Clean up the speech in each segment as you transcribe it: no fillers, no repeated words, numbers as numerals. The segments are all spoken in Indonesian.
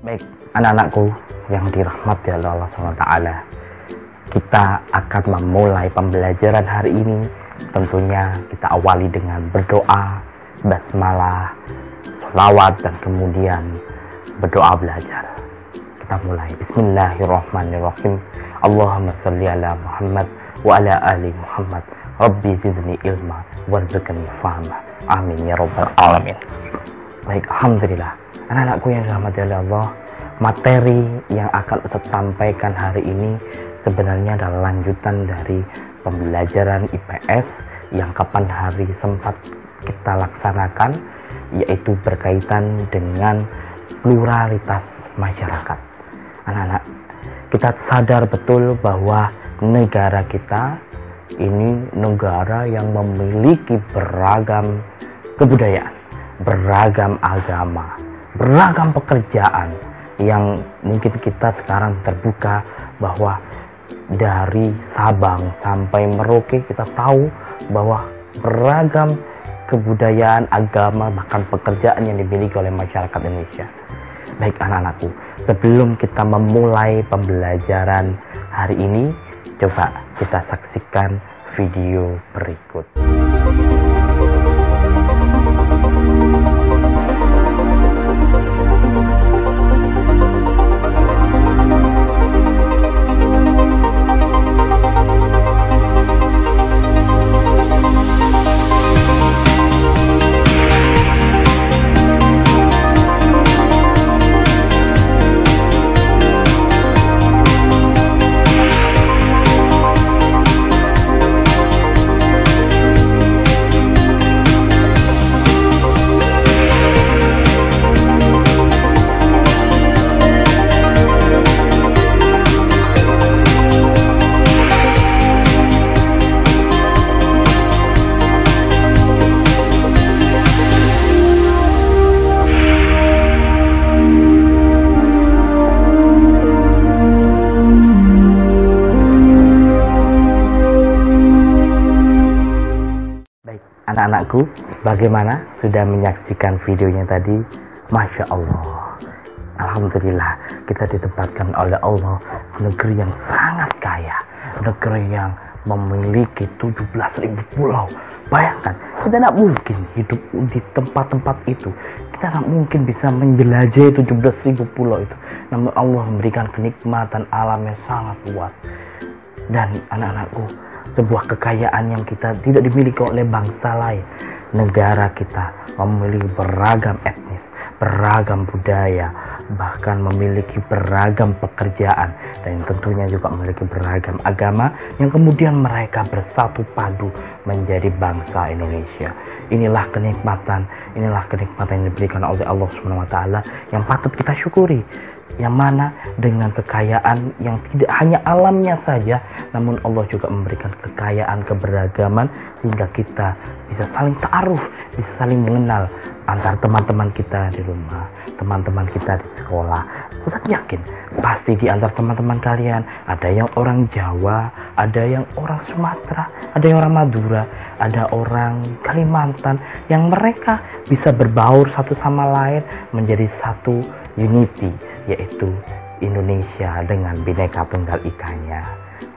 Baik, anak-anakku yang dirahmati oleh Allah SWT, kita akan memulai pembelajaran hari ini. Tentunya kita awali dengan berdoa, basmalah, sholawat, dan kemudian berdoa belajar. Kita mulai. Bismillahirrahmanirrahim. Allahumma sholli ala Muhammad wa ala ali Muhammad. Rabbi zidni ilma warzuqni fahma. Amin ya rabbal alamin. Baik, alhamdulillah. Anak-anakku yang dirahmati oleh Allah, materi yang akan Ustaz sampaikan hari ini sebenarnya adalah lanjutan dari pembelajaran IPS yang kapan hari sempat kita laksanakan, yaitu berkaitan dengan pluralitas masyarakat. Anak-anak, kita sadar betul bahwa negara kita ini negara yang memiliki beragam kebudayaan, beragam agama, beragam pekerjaan, yang mungkin kita sekarang terbuka bahwa dari Sabang sampai Merauke kita tahu bahwa beragam kebudayaan, agama, bahkan pekerjaan yang dimiliki oleh masyarakat Indonesia. Baik anak-anakku, sebelum kita memulai pembelajaran hari ini, coba kita saksikan video berikut. Anak-anakku, bagaimana? Sudah menyaksikan videonya tadi? Masya Allah, alhamdulillah, kita ditempatkan oleh Allah negeri yang sangat kaya, negeri yang memiliki 17.000 pulau. Bayangkan, kita tidak mungkin hidup di tempat-tempat itu, kita tidak mungkin bisa menjelajahi 17.000 pulau itu. Namun Allah memberikan kenikmatan alam yang sangat luas. Dan anak-anakku, sebuah kekayaan yang kita tidak dimiliki oleh bangsa lain. Negara kita memiliki beragam etnis, beragam budaya, bahkan memiliki beragam pekerjaan, dan yang tentunya juga memiliki beragam agama yang kemudian mereka bersatu padu menjadi bangsa Indonesia. Inilah kenikmatan yang diberikan oleh Allah SWT yang patut kita syukuri. Yang mana dengan kekayaan yang tidak hanya alamnya saja, namun Allah juga memberikan kekayaan keberagaman sehingga kita bisa saling ta'aruf, bisa saling mengenal antar teman-teman kita di rumah, teman-teman kita di sekolah. Ustaz yakin pasti di antar teman-teman kalian ada yang orang Jawa, ada yang orang Sumatera, ada yang orang Madura, ada orang Kalimantan, yang mereka bisa berbaur satu sama lain menjadi satu unity, yaitu Indonesia dengan Bhinneka Tunggal Ikanya.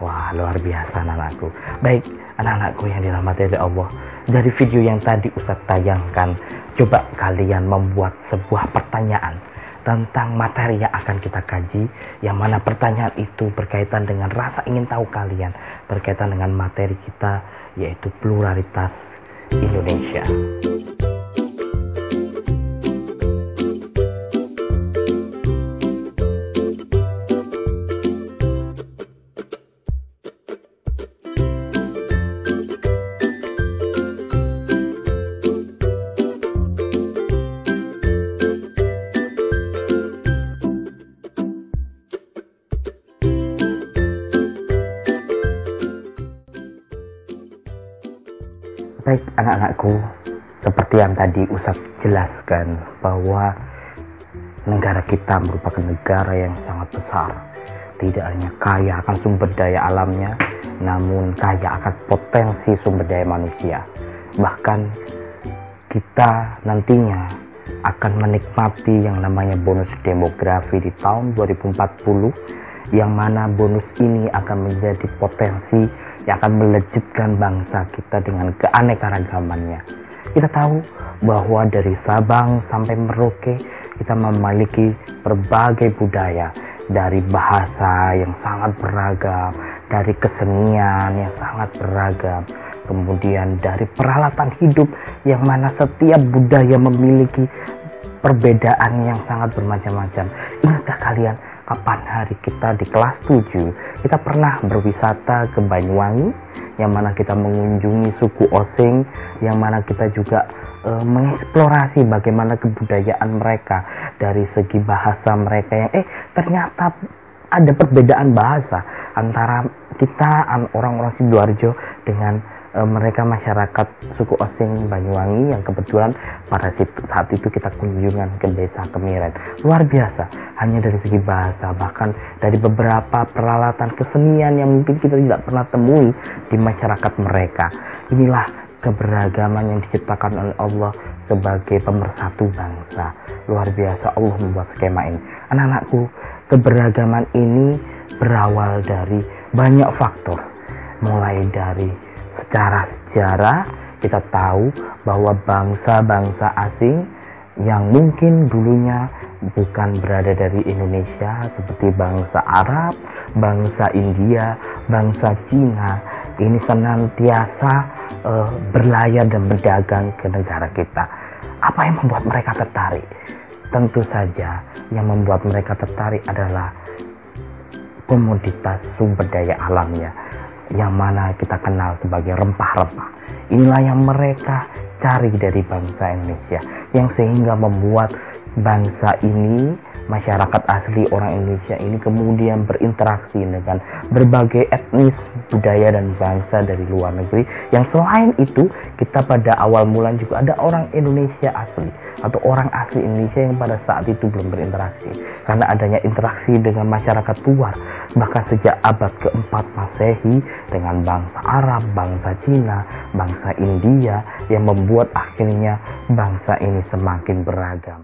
Wah, luar biasa anak-anakku. Baik, anak-anakku yang dirahmati oleh Allah, dari video yang tadi Ustaz tayangkan, coba kalian membuat sebuah pertanyaan tentang materi yang akan kita kaji, yang mana pertanyaan itu berkaitan dengan rasa ingin tahu kalian, berkaitan dengan materi kita, yaitu pluralitas Indonesia. Baik anak-anakku, seperti yang tadi Ustaz jelaskan bahwa negara kita merupakan negara yang sangat besar. Tidak hanya kaya akan sumber daya alamnya, namun kaya akan potensi sumber daya manusia. Bahkan kita nantinya akan menikmati yang namanya bonus demografi di tahun 2040, yang mana bonus ini akan menjadi potensi yang akan melejitkan bangsa kita dengan keanekaragamannya. Kita tahu bahwa dari Sabang sampai Merauke kita memiliki berbagai budaya, dari bahasa yang sangat beragam, dari kesenian yang sangat beragam, kemudian dari peralatan hidup yang mana setiap budaya memiliki perbedaan yang sangat bermacam-macam. Ingatkah kalian kapan hari kita di kelas 7 kita pernah berwisata ke Banyuwangi, yang mana kita mengunjungi suku Osing, yang mana kita juga mengeksplorasi bagaimana kebudayaan mereka, dari segi bahasa mereka yang ternyata ada perbedaan bahasa antara kita orang-orang Sidoarjo dengan mereka masyarakat suku Osing Banyuwangi, yang kebetulan pada saat itu kita kunjungan ke desa Kemiren. Luar biasa, hanya dari segi bahasa, bahkan dari beberapa peralatan kesenian yang mungkin kita tidak pernah temui di masyarakat mereka. Inilah keberagaman yang diciptakan oleh Allah sebagai pemersatu bangsa. Luar biasa Allah membuat skema ini. Anak-anakku, keberagaman ini berawal dari banyak faktor, mulai dari secara sejarah. Kita tahu bahwa bangsa-bangsa asing yang mungkin dulunya bukan berada dari Indonesia, seperti bangsa Arab, bangsa India, bangsa Cina, ini senantiasa berlayar dan berdagang ke negara kita. Apa yang membuat mereka tertarik? Tentu saja yang membuat mereka tertarik adalah komoditas sumber daya alamnya, yang mana kita kenal sebagai rempah-rempah. Inilah yang mereka cari dari bangsa Indonesia, yang sehingga membuat bangsa ini, masyarakat asli orang Indonesia ini kemudian berinteraksi dengan berbagai etnis, budaya, dan bangsa dari luar negeri. Yang selain itu, kita pada awal mula juga ada orang Indonesia asli atau orang asli Indonesia yang pada saat itu belum berinteraksi, karena adanya interaksi dengan masyarakat luar, bahkan sejak abad keempat Masehi dengan bangsa Arab, bangsa Cina, bangsa India, yang membuat akhirnya bangsa ini semakin beragam.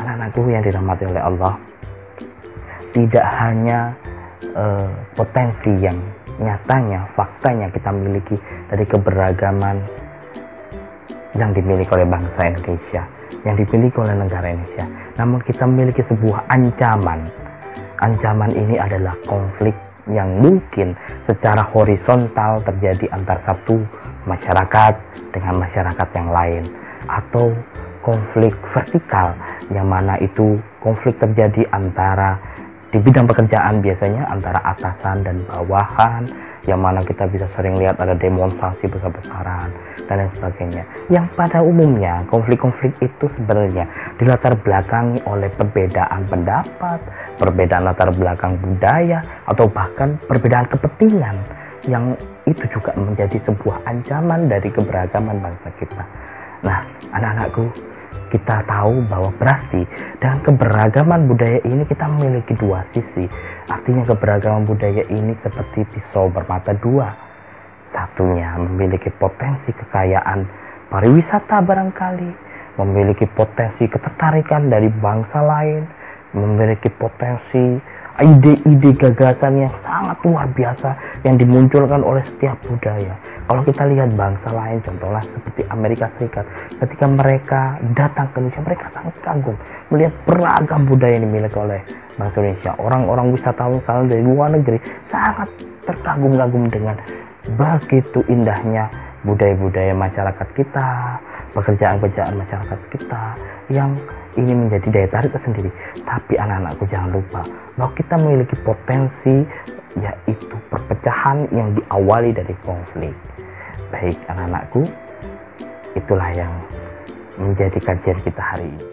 Anak-anakku yang dirahmati oleh Allah, tidak hanya potensi yang nyatanya, faktanya kita miliki dari keberagaman yang dimiliki oleh bangsa Indonesia, yang dimiliki oleh negara Indonesia, namun kita memiliki sebuah ancaman. Ancaman ini adalah konflik yang mungkin secara horizontal terjadi antar satu masyarakat dengan masyarakat yang lain, atau konflik vertikal, yang mana itu konflik terjadi antara di bidang pekerjaan, biasanya antara atasan dan bawahan, yang mana kita bisa sering lihat ada demonstrasi besar-besaran dan lain sebagainya. Yang pada umumnya konflik-konflik itu sebenarnya dilatar belakangi oleh perbedaan pendapat, perbedaan latar belakang budaya, atau bahkan perbedaan kepentingan, yang itu juga menjadi sebuah ancaman dari keberagaman bangsa kita. Nah, anak-anakku, kita tahu bahwa berarti dengan keberagaman budaya ini kita memiliki dua sisi. Artinya keberagaman budaya ini seperti pisau bermata dua. Satunya memiliki potensi kekayaan pariwisata barangkali, memiliki potensi ketertarikan dari bangsa lain, memiliki potensi ide-ide gagasan yang sangat luar biasa yang dimunculkan oleh setiap budaya. Kalau kita lihat bangsa lain, contohnya seperti Amerika Serikat, ketika mereka datang ke Indonesia, mereka sangat kagum melihat beragam budaya yang dimiliki oleh bangsa Indonesia. Orang-orang wisatawan dari luar negeri sangat terkagum-kagum dengan begitu indahnya budaya-budaya masyarakat kita, pekerjaan-pekerjaan masyarakat kita, yang ini menjadi daya tarik tersendiri. Tapi anak-anakku, jangan lupa bahwa kita memiliki potensi, yaitu perpecahan yang diawali dari konflik. Baik anak-anakku, itulah yang menjadi kajian kita hari ini.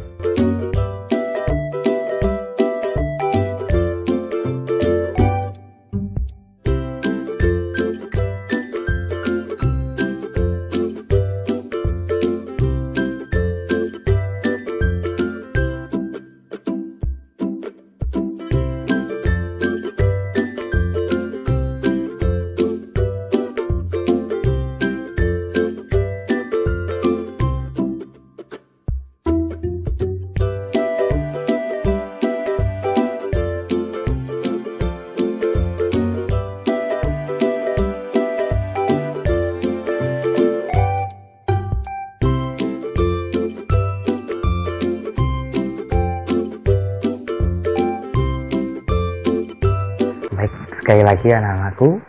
Sekali lagi anak-anakku,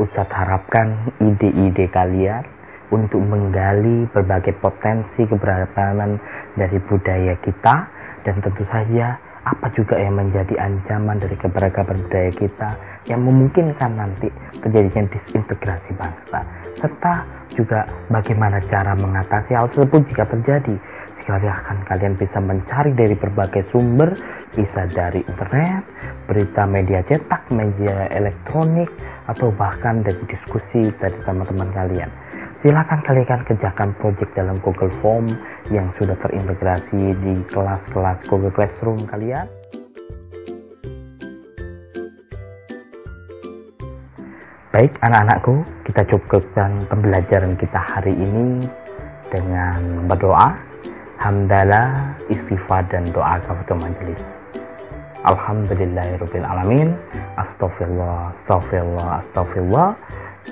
Ustadz harapkan ide-ide kalian untuk menggali berbagai potensi keberagaman dari budaya kita, dan tentu saja apa juga yang menjadi ancaman dari keberagaman budaya kita yang memungkinkan nanti terjadinya disintegrasi bangsa, serta juga bagaimana cara mengatasi hal tersebut jika terjadi. Silahkan kalian bisa mencari dari berbagai sumber, bisa dari internet, berita media cetak, media elektronik, atau bahkan dari diskusi dari teman-teman kalian. Silakan kalian kerjakan project dalam Google Form yang sudah terintegrasi di kelas-kelas Google Classroom kalian. Baik anak-anakku, kita cukupkan pembelajaran kita hari ini dengan berdoa, hamdalah, istighfar, dan doa kafaratul majelis. Alhamdulillahirabbil alamin. Astagfirullah, astagfirullah, astagfirullah.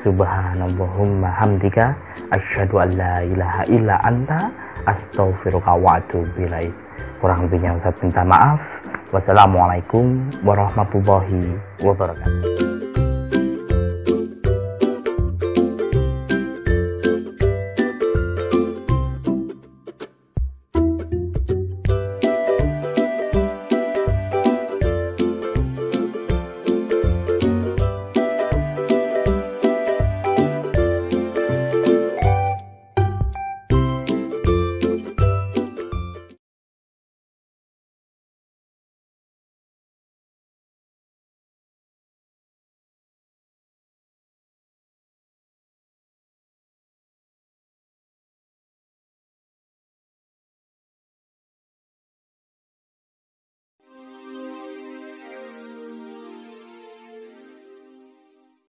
Subhanallahumma hamdika asyhadu an la ilaha illa anta astaghfiruka wa atubu ilaik. Kurang lebihnya saya minta maaf. Wassalamualaikum warahmatullahi wabarakatuh.